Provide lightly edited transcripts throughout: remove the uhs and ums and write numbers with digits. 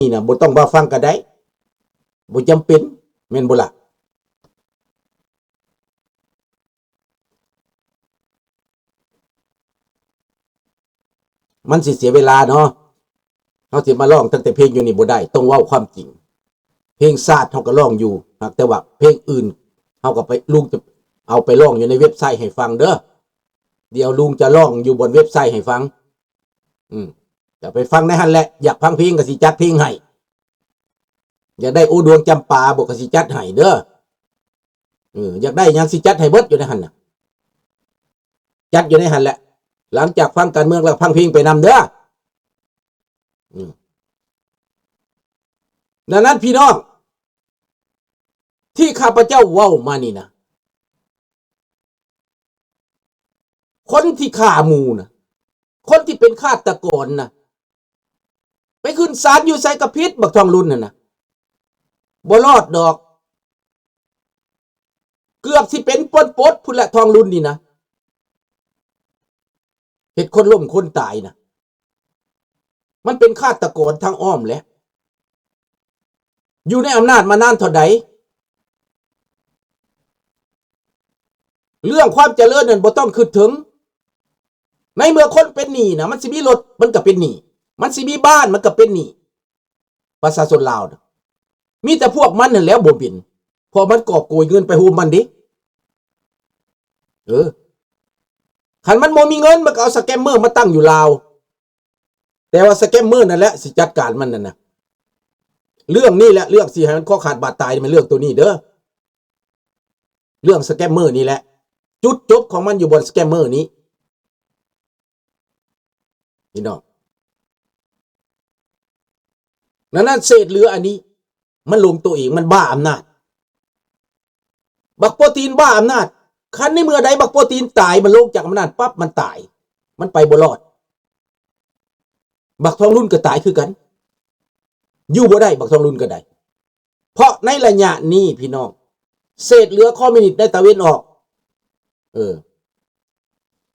นี่นะบ่ต้องมาฟังก็ได้บ่จำเป็นแม่นบ่ล่ะมันสิเสียเวลาเนาะเฮาสิมาร้องตั้งแต่เพลงอยู่นี่บ่ได้ต้องเว้าความจริงเพลงชาติเฮาก็ร้องอยู่แต่ว่าเพลงอื่นเฮาก็ไปลุงจะเอาไปร้องอยู่ในเว็บไซต์ให้ฟังเด้อเดี๋ยวลุงจะร้องอยู่บนเว็บไซต์ให้ฟังจะไปฟังในหั่นแหละอยากฟังเพลงก็สิจัดเพลงให้อยากได้โอดวงจำปาบอกก็สิจัดให้เด้ออยากได้หยังสิจัดให้เบิดอยู่ในหั่นน่ะจัดอยู่ในหั่นแหละหลังจากฟังการเมืองแล้วฟังเพลงไปนำเด้อดังนั้นพี่น้องที่ข้าพเจ้าเว้ามานี่นะคนที่ฆ่าหมู่นะคนที่เป็นฆาตกรนะไปขึ้นศาลอยู่ไสกะพิษบักทองรุ่นน่ะนะบ่รอดดอกเกือบสิเป็นปนปดพุ่นละทองรุ่นนี่นะเฮ็ดคนล้มคนตายนะมันเป็นฆาตกรทางอ้อมแหละอยู่ในอำนาจมานานเท่าใดเรื่องความเจริญนั่นบ่ต้องคิดถึงในเมื่อคนเป็นหนี้นะมันสิมีรถมันก็เป็นหนี้มันสิมีบ้านมันก็เป็นหนี้ประชาชนลาวนะมีแต่พวกมันนั่นแหล้วบ่เป็นพอมันกอบโกยเงินไปฮูมมันดิคันมันบ่มีเงินมันก็เอาสแกมเมอร์มาตั้งอยู่ลาวแต่ว่าสแกมเมอร์นั่นแหละสิจัดการมันนั่นน่ะเรื่องนี้แหละเรื่องสิให้มันข้อขาดบาดตายมันเรื่องตัวนี้เด้อเรื่องสแกมเมอร์นี่แหละจุดจบของมันอยู่บนสแกมเมอร์นี้พี่น้องนั้นเศษเหลืออันนี้มันลงตัวเองมันบ้าอำนาจบักโปรตีนบ้าอำนาจคันในเมื่อใดบักโปรตีนตายมันลงจากอำนาจปั๊บมันตายมันไปบ่รอดบักทองรุ่นก็ตายคือกันอยู่บ่ได้บักทองรุ่นก็ได้เพราะในระยะนี้พี่น้องเศษเหลือคอมมิวนิสต์ได้ตะเวนออก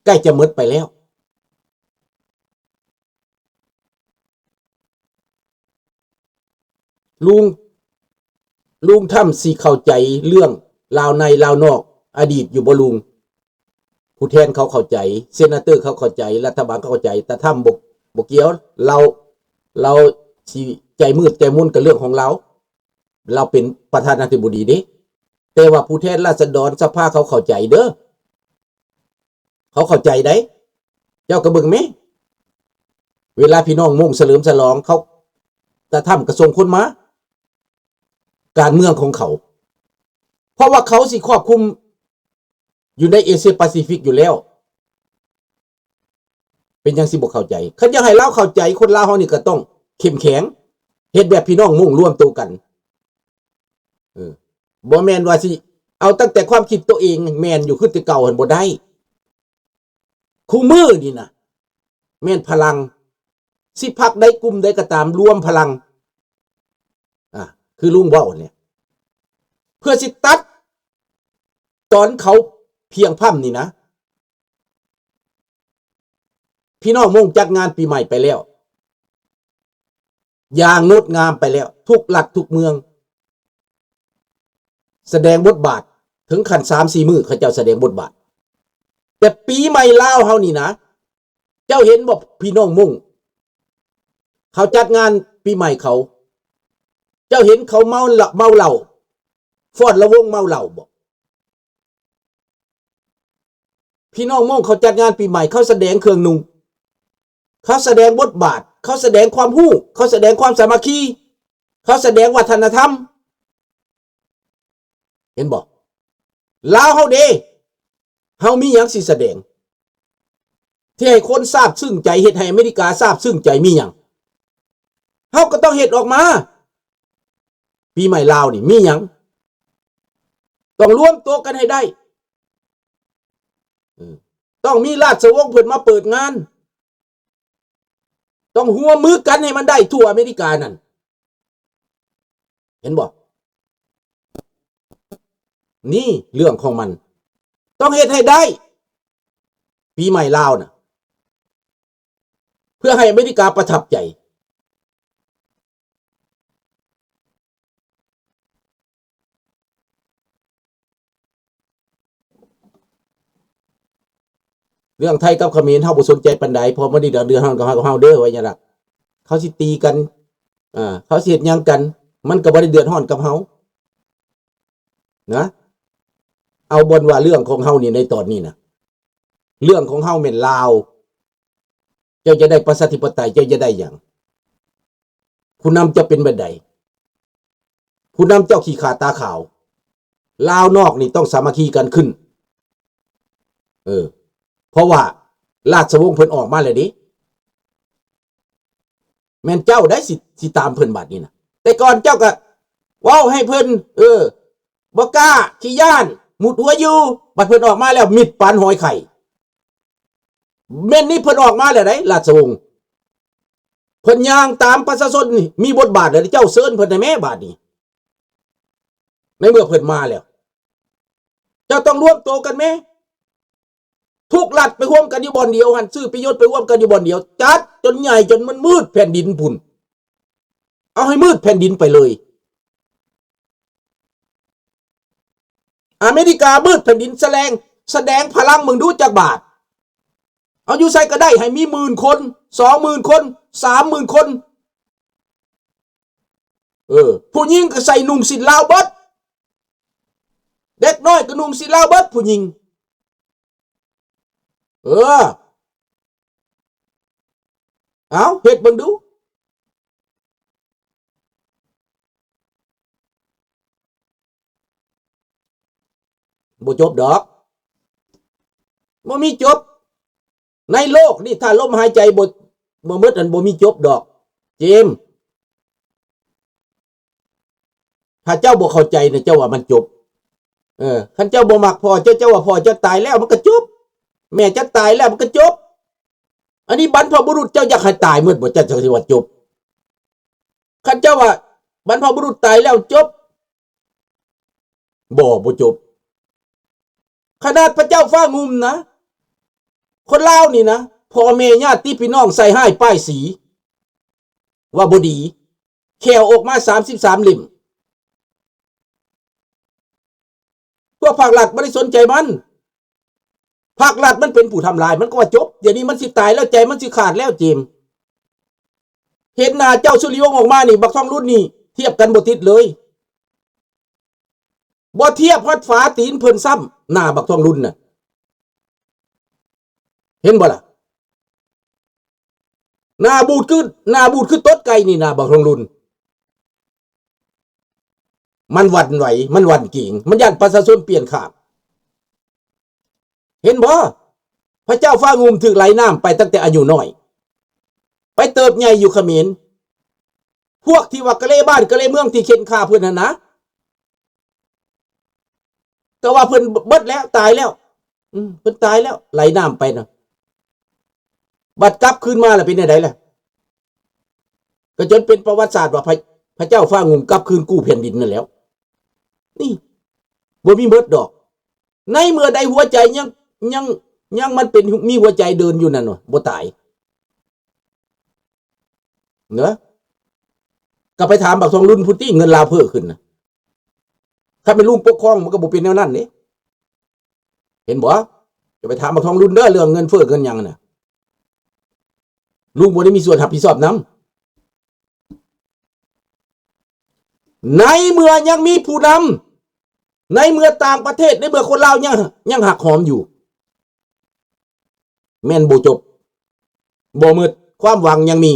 ใกล้จะหมดไปแล้วลุงทำสิเข้าใจเรื่องลาวในลาวนอกอดีตอยู่บ่ลุงผู้แทนเขาเข้าใจเซนาเตอร์เขาเข้าใจรัฐบาลเขาเข้าใจแต่ทำบ่เกี่ยวเราสิใจมืดใจมุนกับเรื่องของเราเป็นประธานาธิบดีเด้แต่ว่าผู้แทนราษฎรสภาเขาเข้าใจเด้อเขาเข้าใจได้เจ้าก็เบิ่งมั้ยเวลาพี่น้องมุ่งเฉลิมฉลองเขาจะทำกระทรวงคนมาการเมืองของเขาเพราะว่าเขาสิครอบคุมอยู่ในเอเชียแปซิฟิกอยู่แล้วเป็นยังสิบ่เข้าใจคันอยากให้ลาวเข้าใจคนลาวเฮานี่ก็ต้องเข้มแข็งเฮ็ดแบบพี่น้องมุ่งร่วมตัวกันบ่แม่นว่าสิเอาตั้งแต่ความคิดตัวเองแม่นอยู่คือแต่เก่าหั่นบ่ได้คู่มือนี่นะแม่นพลังสิพรรคใดกลุ่มใดก็ตามรวมพลังคือลุงเว้าเนี่ยเพื่อสิตัดตอนเขาเพียงพร่ำนี่นะพี่น้องมุ่งจัดงานปีใหม่ไปแล้วอย่างงดงามไปแล้วทุกหลักทุกเมืองแสดงบทบาทถึงขั้น 3-4 มื้อเขาเจ้าแสดงบทบาทแต่ปีใหม่ลาวเฮานี่นะเจ้าเห็นบ่พี่น้องมุ่งเขาจัดงานปีใหม่เขาเจ้าเห็นเขาเมาเหล้าฟ้อนระวงเมาเหล้าบ่พี่น้องมุ่งเขาจัดงานปีใหม่เขาแสดงเครื่องนุ่งเขาแสดงบทบาทเขาแสดงความรู้เขาแสดงความสามัคคีเขาแสดงวัฒนธรรมเห็นบ่ลาวเฮาเด้เฮามีหยังสิแสดงที่ให้คนทราบซึ้งใจเฮ็ดให้อเมริกาทราบซึ้งใจมีหยังเฮาก็ต้องเฮ็ดออกมาปีใหม่ลาวนี่มีหยังต้องรวมตัวกันให้ได้ต้องมีราชวงศ์เพิ่นมาเปิดงานต้องหัวมือกันให้มันได้ทั่วอเมริกานั่นเห็นบ่นี่เรื่องของมันต้องเฮ็ดให้ได้ปีใหม่ลาวน่ะเพื่อให้อเมริกาประทับใจ เรื่องไทยกับเขมรเฮาบ่สนใจปานใดพอบ่ได้เดือดร้อนกับเฮาเด้อว่าหยังล่ะเขาสิตีกันเขาสิเฮ็ดหยังกันมันก็บ่ได้เดือดร้อนกับเฮานะเอาบนว่าเรื่องของเฮานี่ในตอนนี้นะเรื่องของเฮาแม่นลาวเจ้าจะได้ประชาธิปไตยเจ้าจะได้หยังผู้นำจะเป็นบันไดผู้นำเจ้าขี้ขาตาขาวลาวนอกนี่ต้องสามัคคีกันขึ้นเพราะว่าราชวงศ์เพิ่นออกมาแล้วดิแม่นเจ้าได้สิตามเพิ่นบัดนี้นะแต่ก่อนเจ้าก็เว้าให้เพิ่นบ่กล้าขี้ย่านหมุดหัวอยู่บัดเพิ่นออกมาแล้วมิดปานหอยไข่แม่นนี่เพิ่นออกมาแล้วได้ราชวงศ์เพิ่นย่างตามประชาชนนี่มีบทบาทแล้วเจ้าเชิญเพิ่นได้แม่บาดนี้ในเมื่อเพิ่นมาแล้วเจ้าต้องร่วมตัวกันแม่ทุกรัฐไปร่วมกันอยู่บ่อนเดียวหันซื้อประโยชน์ไปร่วมกันอยู่บ่อนเดียวจัดจนใหญ่จนมันมืดแผ่นดินพุ่นเอาให้มืดแผ่นดินไปเลยอเมริกามืดแผ่นดินแสดงพลังมึงดูจากบาทเอาอยู่ใส่ก็ได้ให้มี10,000 คน 20,000 คน 30,000 คนผู้หญิงก็ใส่นุ่งสินลาวเบิดเด็กน้อยก็นุ่งสินลาวเบิดผู้หญิงเอาเฮ็ดเบิ่งดูบ่จบดอกบ่มีจบในโลกนี่ถ้าลมหายใจบ่หมดอันบ่มีจบดอกเจมถ้าเจ้าบ่เข้าใจเนี่ยเจ้าว่ามันจบคันเจ้าบ่มักพ่อเจ้าว่าพ่อจะตายแล้วมันก็จบแม่จะตายแล้วมันก็จบอันนี้บรรพบุรุษเจ้าอยากให้ตายเมื่อบ่เจ้าสิว่าจบคันเจ้าว่าบรรพบุรุษตายแล้วจบบ่จบขนาดพระเจ้าฟ้างุ่มนะคนลาวนี่นะพ่อแม่ญาติพี่น้องใส่ให้ป้ายสีว่าบ่ดีแขวออกมา33เล่มพวกภาครัฐไม่ได้สนใจมันภาครัฐมันเป็นผู้ทำลายมันก็ว่าจบเดี๋ยวนี้มันสิตายแล้วใจมันสิขาดแล้วเจมเห็นหน้าเจ้าสุริวงศ์ออกมานี่บักทองรุ่นนี่เทียบกันบ่ติดเลยบ่เทียบฮอดฝาตีนเพิ่นซ้ำหน้าบักทองรุ่นน่ะเห็นบ่ล่ะหน้าบูดคือตดไก่นี่หน้าบักทองรุ่นมันหวั่นไหวมันหวั่นกิ่งมันย่านประชาชนเปลี่ยนข้างเห็นบ่พระเจ้าฟ้างุ่มถึกไหลน้ำไปตั้งแต่อายุน้อยไปเติบใหญ่อยู่เขมรพวกที่ว่ากะเลบ้านกะเลเมืองที่เข็นฆ่าเพิ่นน่ะนะก็ว่าเพิ่นเบิดแล้วตายแล้วเพิ่นตายแล้วไหลน้ำไปนะบัดกลับคืนมาแล้วเป็นไดล่ะก็จนเป็นประวัติศาสตร์ว่าพระเจ้าฟ้างุ่มกลับคืนกู้แผ่นดินนั่นแล้วนี่บ่มีเบิดดอกในเมื่อใดหัวใจยังมันเป็นมีหัวใจเดินอยู่นั่นว่ะบ่ตายเนอะก็ไปถามบักทองรุ่นพุทธิเงินลาวเพิ่มขึ้นนะถ้าเป็นลุงปกครองมันก็บ่เป็นแนวนั้นนี่เห็นบ่จะไปถามบักทองรุ่นเด้อเรื่องเงินเฟ้อเงินหยังน่ะลุงบ่ได้มีส่วนรับผิดชอบนำในเมื่อยังมีผู้นำในเมื่อต่างประเทศในเมื่อคนลาวยังหักหอมอยู่แม่นบ่จบบ่มืดความหวังยังมี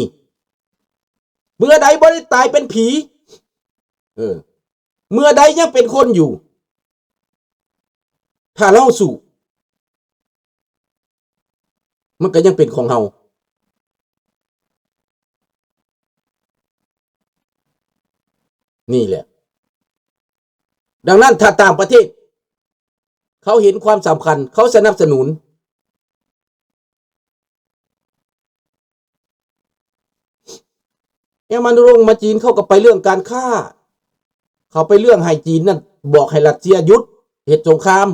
เมื่อใดบ่ได้ตายเป็นผีเมื่อใดยังเป็นคนอยู่ถ้าเราสู้มันก็ยังเป็นของเฮานี่แหละดังนั้นถ้าต่างประเทศเขาเห็นความสำคัญเขาสนับสนุนมันลงมาจีนเขาก็ไปเรื่องการฆ่าเขาไปเรื่องให้จีนนั่นบอกให้รัสเซียหยุดเหตุสงคราม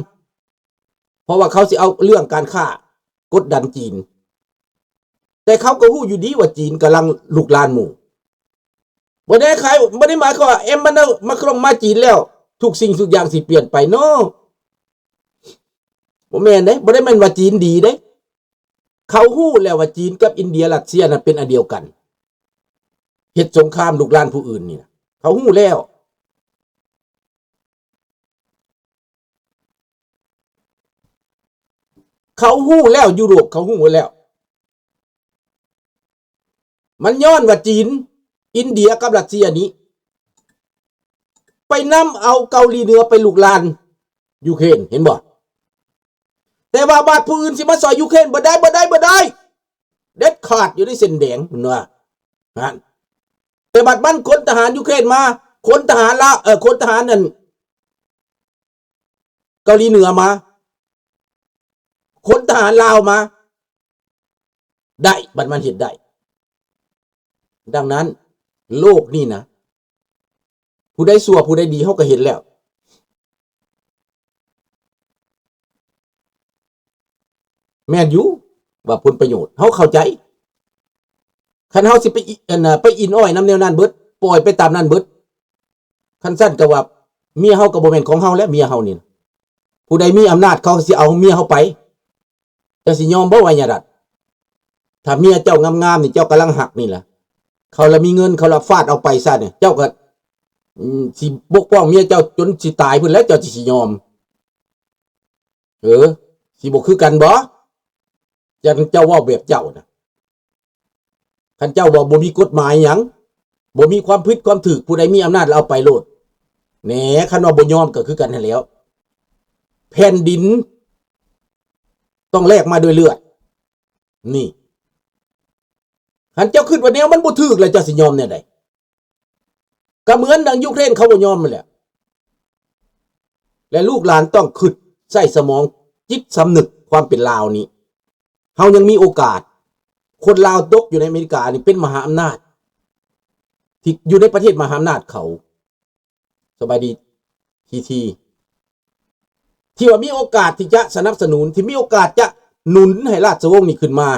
เพราะว่าเขาสิเอาเรื่องการฆ่ากดดันจีนแต่เขาก็รู้อยู่ดีว่าจีนกำลังลุกลานหมู่บ่ได้หมายความว่ามันมาครองมาจีนแล้วทุกสิ่งทุกอย่างสิเปลี่ยนไปเนาะบ่แม่นเด้บ่ได้แม่นว่าจีนดีเด้ เขาฮู้แล้วว่าจีนกับอินเดียรัสเซียน่ะเป็นอันเดียวกันเฮ็ดสงครามลุกลานผู้อื่นนี่นะเขาฮู้แล้วเขาฮู้แล้วยุโรปเขาฮู้แล้วมันย้อนว่าจีนอินเดียกับรัสเซียนี้ไปนำเอาเกาหลีเหนือไปลุกลานยูเครนเห็นบ่แต่ว่าบาดผู้อื่นสิมาซอยยูเครนบ่ได้เด็ดขาดอยู่ในเส้นแดงเพิ่นว่านั่นแต่บัดมันคนทหารยูเครนมาคนทหารละคนทหารนั่นเกาหลีเหนือมาคนทหารลาวมาได้บัดมันเห็นได้ดังนั้นโลกนี่นะผู้ใดชั่วผู้ใดดีเขาก็เห็นแล้วแม่นอยู่ว่าผลประโยชน์เขาเข้าใจคันเฮาสิไปอินอ้อยน้ำแนวนั้นเบิดปล่อยไปตามนั้นเบิดคันสั้นก็ว่าเมียเฮาก็บ่แม่นของเฮาและเมียเฮานี่ผู้ใดมีอำนาจเขาสิเอาเมียเฮาไปจะสิยอมบ่ว่าหยังดัดถ้าเมียเจ้างามๆนี่เจ้ากำลังหักนี่ล่ะเขาละมีเงินเขาละฟาดเอาไปซะเนี่ยเจ้าก็สิปกป้องเมียเจ้าจนสิตายพุ่นแล้วเจ้าสิยอมสิบ่คือกันบ่จังเจ้าเว้าแบบเจ้านะคันเจ้าบอกบ่มีกฎหมายหยังบ่มีความผิดความถูกผู้ใดมีอำนาจเอาไปโลดแหน่คันว่าบ่ยอมก็คือกันนั่นแหล้วแผ่นดินต้องแลกมาด้วยเลือดนี่คันเจ้าคิดว่าแนวมันบ่ถูกแล้วเจ้าสิยอมแนวใดก็เหมือนดังยูเครนเขาบ่ยอมนั่นแหละและลูกหลานต้องคิดใช้สมองจิตสำนึกความเป็นลาวนี้เฮายังมีโอกาสคนลาวตกอยู่ในอเมริกานี่เป็นมหาอำนาจที่อยู่ในประเทศมหาอำนาจเขาสบายดีทีที่ว่ามีโอกาสที่จะสนับสนุนที่มีโอกาสจะหนุนให้ราชวงศ์นี่ขึ้นมา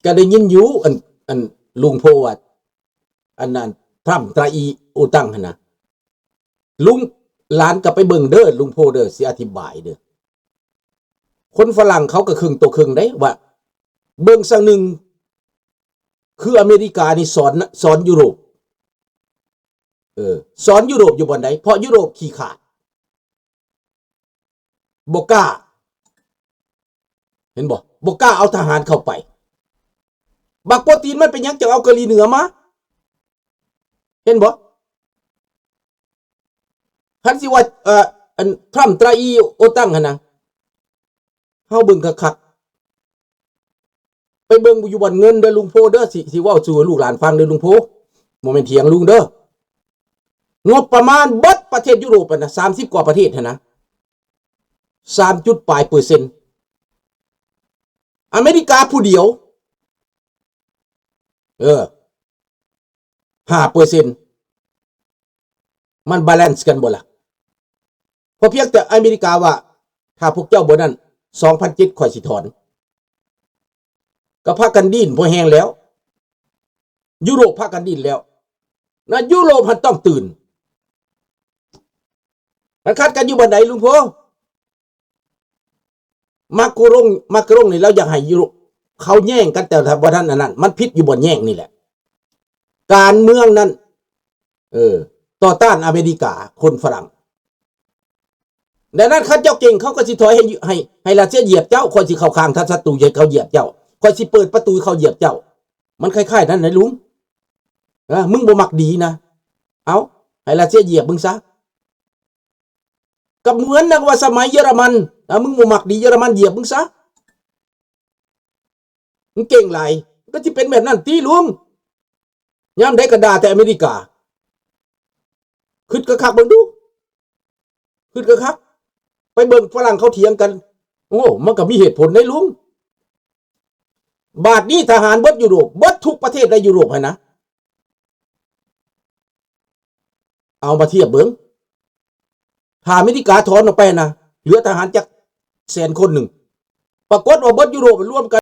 ก็ได้ยินอยู่อันลุงโพว่าอันนั้นทรัมป์ตราอีโอตังหั่นนะลุงหลานก็ไปเบิ่งเด้อลุงโพเด้อสิอธิบายเด้อคนฝรั่งเขาก็ครึ่งตัวครึ่งได้ว่าเบิ่งสักหนึ่งคืออเมริกานี่สอนยุโรปสอนยุโรปอยู่บนใดเพราะยุโรปขี้ขาดบ่กล้าเห็นบ่กล้าเอาทหารเข้าไปบักโปรตีนมันเป็นหยังจะเอาเกาหลีเหนือมาเห็นบ่คันสิว่าอันทรัมป์ตราอีโอตังหั่นนะเฮาเบิ่งคักๆไปเบิ่งอยู่บ่อนเงินเด้อลุงโพเด้อสิเว้าสู่ลูกหลานฟังเด้อลุงโพบ่แม่นเถียงลุงเด้องบประมาณเบิดประเทศยุโรปน่ะ30กว่าประเทศหั่นนะ3จุดปลายเปอร์เซ็นต์อเมริกาผู้เดียว5%มันบาลานซ์กันบ่ล่ะเพราะเพียงแต่อเมริกาว่าถ้าพวกเจ้าบ่นั้น2007ข่อยสิถอนก็พากันดิ้นพอแห้งแล้วยุโรปพากันดิ้นแล้วนะยุโรปมันต้องตื่นมันคาดกันอยู่บันไดลุงพ่อมาโกรงนี่แล้วอยากให้ยุโรปเขาแย่งกันแต่บ่ทันอันนั้นมันผิดอยู่บนแย่งนี่แหละการเมืองนั้นต่อต้านอเมริกาคนฝรั่งดังนั้นเขาเจ้าเก่งเขาก็สิถอยให้รัสเซียเหยียบเจ้าคอยสิเข้าข้างทัศศัตรูให้เขาเหยียบเจ้าคอยสิเปิดประตูเขาเหยียบเจ้ามันคล้ายๆนั้นนะลุงมึงบ่มักดีนะเอาให้รัสเซียเหยียบมึงซะกับเหมือนนักว่าสมัยเยอรมันมึงบ่มักดีเยอรมันเหยียบมึงซะมึงเก่งหลายก็สิเป็นแบบนั้นติลุงยามใดก็ด่าแต่อเมริกาคิดคักๆเบิ่งดูคิดคักๆไปเบิ่งฝรั่งเขาเถียงกันโอ้มันก็มีเหตุผลได้ลุงบาดนี้ทหารเบิดยุโรปเบิดทุกประเทศในยุโรปให้นะเอามาเทียบเบิ่งถ้าอเมริกาถอนออกไปนะเหลือทหารจัก100,000 คนปรากฏว่าเบิดยุโรปรวมกัน